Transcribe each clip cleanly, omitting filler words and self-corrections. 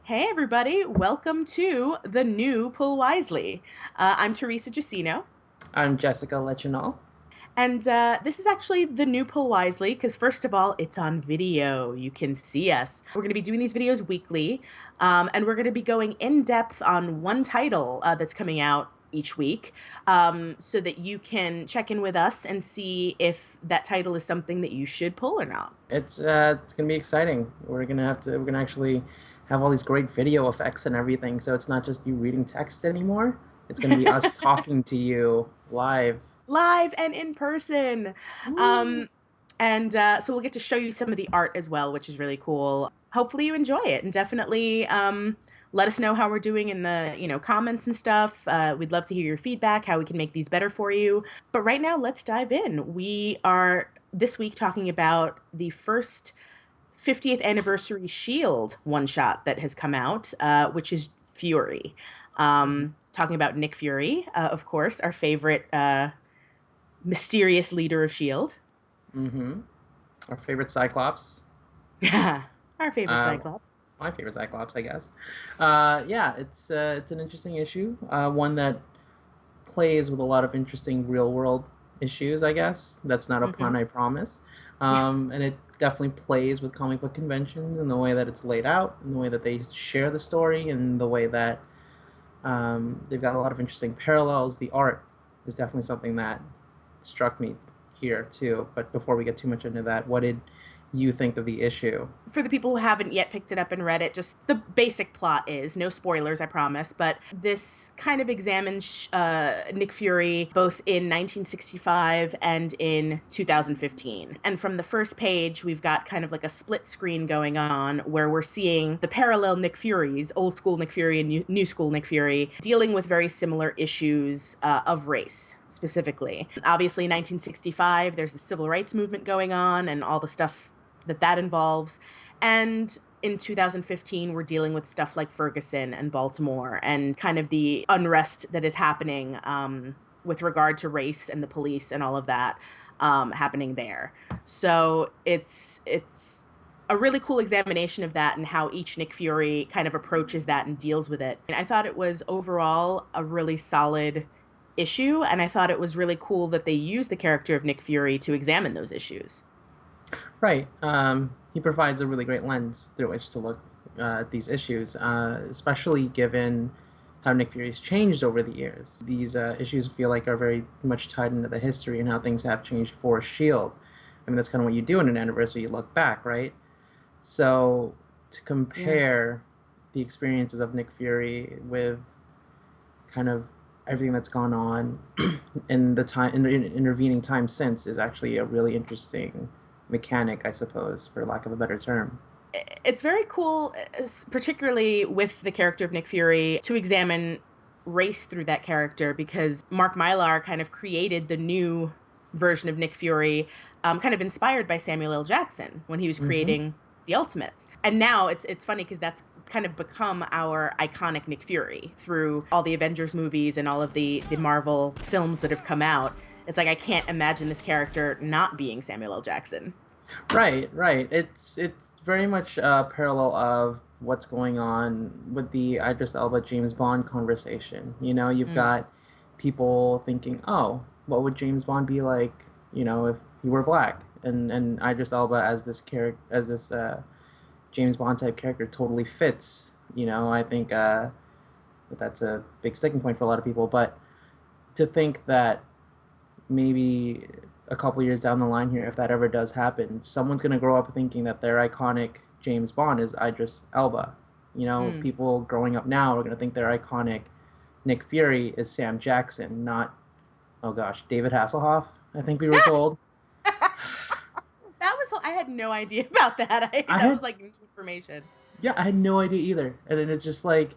Hey, everybody. Welcome to the new Pull Wisely. I'm Teresa Jusino, I'm Jessica Lechinal. and this is actually the new Pull Wisely because, first of all, it's on video. You can see us. We're going to be doing these videos weekly, and we're going to be going in depth on one title that's coming out each week so that you can check in with us and see if that title is something that you should pull or not. It's gonna be exciting. We're gonna actually have all these great video effects and everything. So it's not just you reading text anymore. It's gonna be us talking to you live. Live and in person. Woo! Um, and so we'll get to show you some of the art as well, which is really cool. Hopefully you enjoy it, and definitely let us know how we're doing in the comments and stuff. We'd love to hear your feedback, how we can make these better for you. But right now, let's dive in. We are this week talking about the first 50th anniversary Shield one shot that has come out, which is Fury. Talking about Nick Fury, of course, our favorite mysterious leader of S.H.I.E.L.D. Mm-hmm. Our favorite Cyclops. Our favorite Uh, Cyclops. my favorite Cyclops, I guess. Yeah, it's an interesting issue. One that plays with a lot of interesting real world issues, I guess. That's not a Hmm. pun, I promise. Yeah. And it definitely plays with comic book conventions and the way that it's laid out, and the way that they share the story, and the way that they've got a lot of interesting parallels. The art is definitely something that struck me here too. But before we get too much into that, what did you think of the issue? For the people who haven't yet picked it up and read it, just the basic plot is no spoilers, I promise. But this kind of examines Nick Fury both in 1965 and in 2015. And from the first page, we've got kind of like a split screen going on where we're seeing the parallel Nick Furies, old school Nick Fury and new school Nick Fury, dealing with very similar issues of race specifically. Obviously, 1965, there's the civil rights movement going on and all the stuff that involves. And in 2015, we're dealing with stuff like Ferguson and Baltimore and kind of the unrest that is happening with regard to race and the police and all of that happening there. So it's a really cool examination of that and how each Nick Fury kind of approaches that and deals with it. And I thought it was overall a really solid issue, and I thought it was really cool that they used the character of Nick Fury to examine those issues. Right. He provides a really great lens through which to look at these issues, especially given how Nick Fury's changed over the years. These issues feel like are very much tied into the history and how things have changed for S.H.I.E.L.D. I mean, that's kind of what you do in an anniversary. You look back, right? So to Yeah. compare the experiences of Nick Fury with kind of everything that's gone on in the time in intervening time since is actually a really interesting mechanic, I suppose, for lack of a better term. It's very cool, particularly with the character of Nick Fury, to examine race through that character because Mark Millar kind of created the new version of Nick Fury, kind of inspired by Samuel L. Jackson when he was Mm-hmm. creating the Ultimates. And now it's funny because that's kind of become our iconic Nick Fury through all the Avengers movies and all of the Marvel films that have come out. It's like I can't imagine this character not being Samuel L. Jackson. Right, right. It's very much a parallel of what's going on with the Idris Elba James Bond conversation. You know, you've Mm. got people thinking, "Oh, what would James Bond be like, if he were black?" And Idris Elba as this character, as this James Bond type character, totally fits. I think that's a big sticking point for a lot of people. But to think that maybe a couple years down the line here, if that ever does happen, someone's going to grow up thinking that their iconic James Bond is Idris Elba. Mm. People growing up now are going to think their iconic Nick Fury is Sam Jackson, not, oh gosh, David Hasselhoff, I think we were told. That was I had no idea about that. I That was had, like new information. yeah, I had no idea either. And then it just like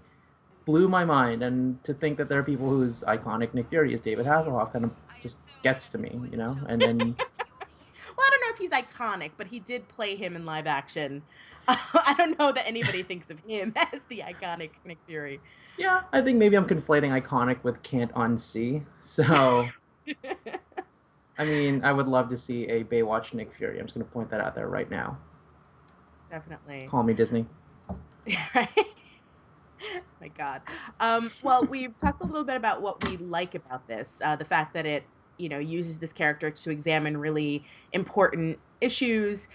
blew my mind. And to think that there are people whose iconic Nick Fury is David Hasselhoff kind of just gets to me. And then Well, I don't know if he's iconic, but he did play him in live action. I don't know that anybody thinks of him as the iconic Nick Fury. yeah, I think maybe I'm conflating iconic with can't unsee. So, I mean, I would love to see a Baywatch Nick Fury. I'm just going to point that out there right now. Definitely. Call me Disney. Right? My God. Well, we've talked a little bit about what we like about this, the fact that it, uses this character to examine really important issues.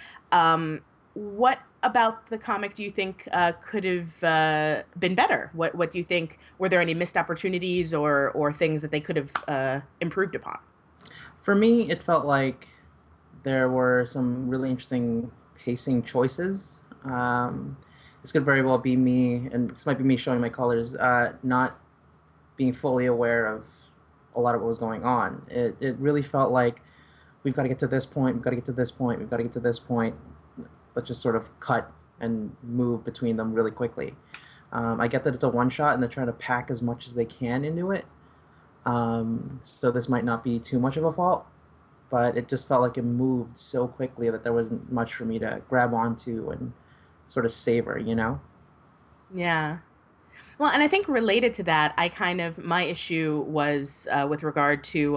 What about the comic do you think could have been better? What do you think? Were there any missed opportunities or things that they could have improved upon? For me, it felt like there were some really interesting pacing choices. This could very well be me, and this might be me showing my colors, not being fully aware of a lot of what was going on. It really felt like we've got to get to this point, we've got to get to this point, we've got to get to this point. Let's just sort of cut and move between them really quickly. I get that it's a one shot and they're trying to pack as much as they can into it. So this might not be too much of a fault, but it just felt like it moved so quickly that there wasn't much for me to grab onto and sort of savor, you know? Yeah. Well, and I think related to that, my issue was with regard to,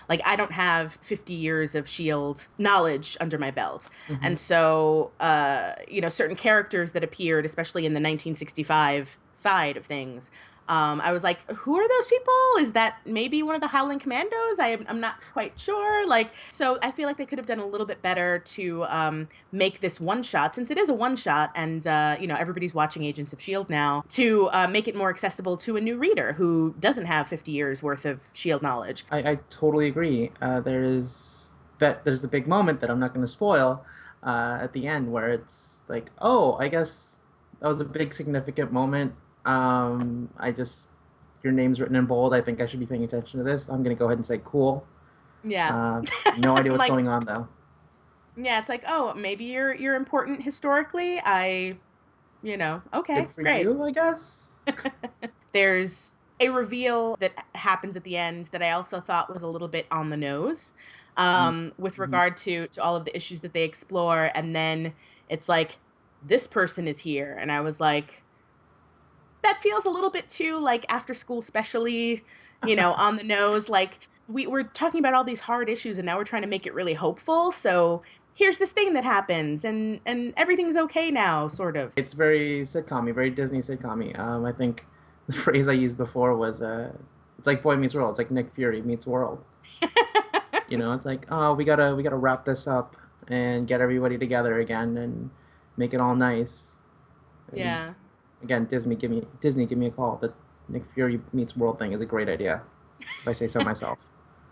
like, I don't have 50 years of S.H.I.E.L.D. knowledge under my belt. Mm-hmm. And so, certain characters that appeared, especially in the 1965 side of things, I was like, who are those people? Is that maybe one of the Howling Commandos? I'm not quite sure. Like, so I feel like they could have done a little bit better to make this one shot, since it is a one shot, and everybody's watching Agents of Shield now, to make it more accessible to a new reader who doesn't have 50 years worth of Shield knowledge. I totally agree. There's the big moment that I'm not going to spoil at the end where it's like, oh, I guess that was a big significant moment. I just your name's written in bold. I think I should be paying attention to this. I'm going to go ahead and say cool. Yeah. Uh, no idea what's Like, going on though. yeah, it's like, oh, maybe you're important historically. Okay, Good for great. you, I guess. There's a reveal that happens at the end that I also thought was a little bit on the nose, with Mm-hmm. regard to all of the issues that they explore, and then it's like this person is here, and I was like, that feels a little bit too like after school specially, on the nose. Like we're talking about all these hard issues, and now we're trying to make it really hopeful. So here's this thing that happens, and everything's okay now, sort of. It's very sitcom very Disney sitcom. I think the phrase I used before was, it's like Boy Meets World. It's like Nick Fury meets World. You know, it's like, oh, we gotta wrap this up and get everybody together again and make it all nice. And Yeah. again, Disney, give me a call. The Nick Fury meets World thing is a great idea, if I say so myself.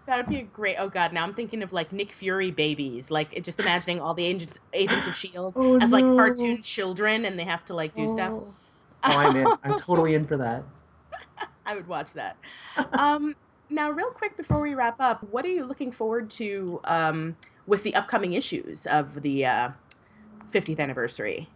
That would be a great. Oh God, now I'm thinking of like Nick Fury babies, like just imagining all the agents of Shields Oh as like no! cartoon children, and they have to like do stuff. Oh, oh, I'm in. I'm totally in for that. I would watch that. Um, Now, real quick before we wrap up, what are you looking forward to with the upcoming issues of the 50th anniversary?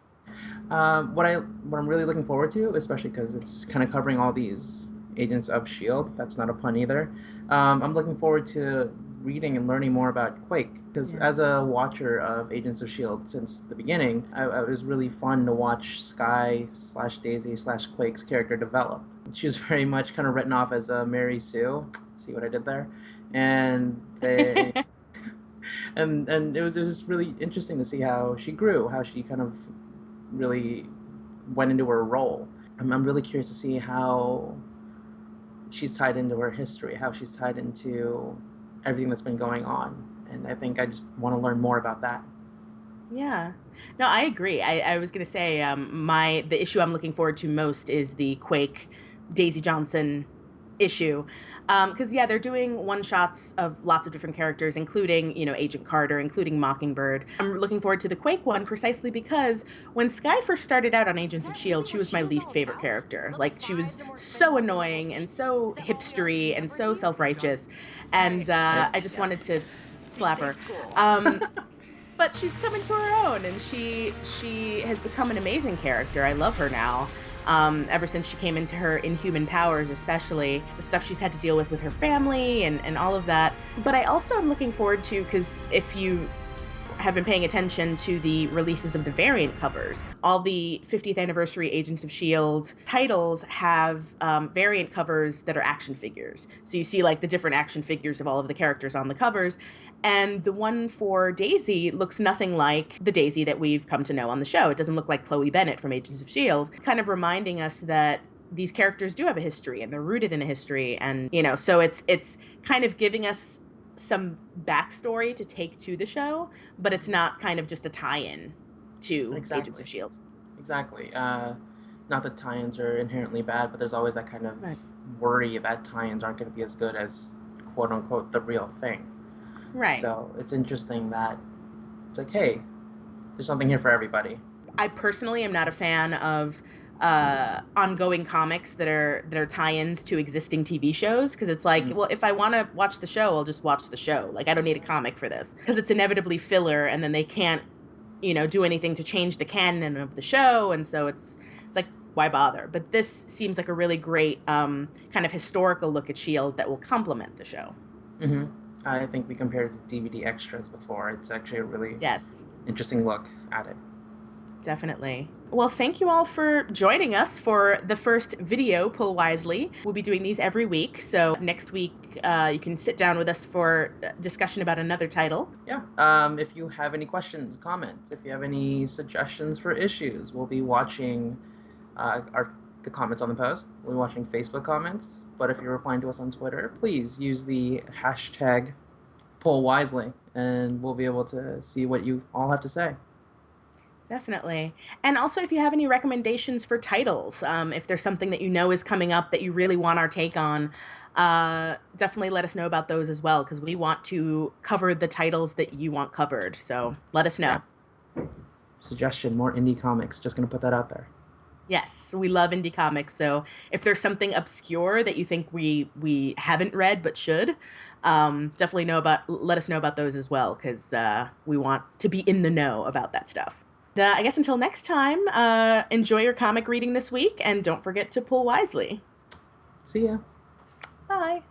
What I'm really looking forward to, especially because it's kind of covering all these Agents of Shield. That's not a pun either. I'm looking forward to reading and learning more about Quake because Yeah. as a watcher of Agents of Shield since the beginning, it was really fun to watch Sky slash Daisy slash Quake's character develop. She was very much kind of written off as a Mary Sue. See what I did there? And they and it was just really interesting to see how she grew, how she kind of really went into her role. I'm really curious to see how she's tied into her history, how she's tied into everything that's been going on. And I think I just want to learn more about that. Yeah. No, I agree. I was gonna say, the issue I'm looking forward to most is the Quake Daisy Johnson issue. Because yeah, they're doing one shots of lots of different characters, including, Agent Carter, including Mockingbird. I'm looking forward to the Quake one precisely because when Sky first started out on Agents of S.H.I.E.L.D., she was my least favorite character. Like she was so annoying and so hipstery and so self-righteous. And Right? I just wanted to slap her. But she's coming to her own, and she has become an amazing character. I love her now. Ever since she came into her inhuman powers, especially the stuff she's had to deal with her family and all of that. But I also am looking forward to, because if you have been paying attention to the releases of the variant covers, all the 50th anniversary Agents of S.H.I.E.L.D. titles have variant covers that are action figures. So you see like the different action figures of all of the characters on the covers. And the one for Daisy looks nothing like the Daisy that we've come to know on the show. It doesn't look like Chloe Bennett from Agents of S.H.I.E.L.D., kind of reminding us that these characters do have a history and they're rooted in a history, and you know, so it's kind of giving us some backstory to take to the show, but it's not kind of just a tie-in to Agents Exactly. of S.H.I.E.L.D. Exactly. Not that tie-ins are inherently bad, but there's always that kind of Right. worry that tie-ins aren't going to be as good as quote unquote the real thing. Right. So it's interesting that it's like, hey, there's something here for everybody. I personally am not a fan of ongoing comics that are tie-ins to existing TV shows, because it's like, Mm-hmm. well, if I want to watch the show, I'll just watch the show. Like, I don't need a comic for this, because it's inevitably filler, and then they can't, you know, do anything to change the canon of the show, and so it's like, why bother? But this seems like a really great kind of historical look at Shield that will complement the show. Mm-hmm. I think we compared DVD extras before. It's actually a really Yes. interesting look at it. Definitely. Well, thank you all for joining us for the first video, Pull Wisely. We'll be doing these every week. So next week, you can sit down with us for discussion about another title. Yeah. If you have any questions, comments, if you have any suggestions for issues, we'll be watching the comments on the post. We'll be watching Facebook comments. But if you're replying to us on Twitter, please use the hashtag Pull Wisely, and we'll be able to see what you all have to say. Definitely. And also, if you have any recommendations for titles, if there's something that you know is coming up that you really want our take on, definitely let us know about those as well, because we want to cover the titles that you want covered. So let us Yeah. know. Suggestion: more indie comics. Just gonna put that out there. Yes, we love indie comics. So if there's something obscure that you think we haven't read but should, definitely let us know about those as well, because we want to be in the know about that stuff. I guess until next time, enjoy your comic reading this week, and don't forget to pull wisely. See ya. Bye.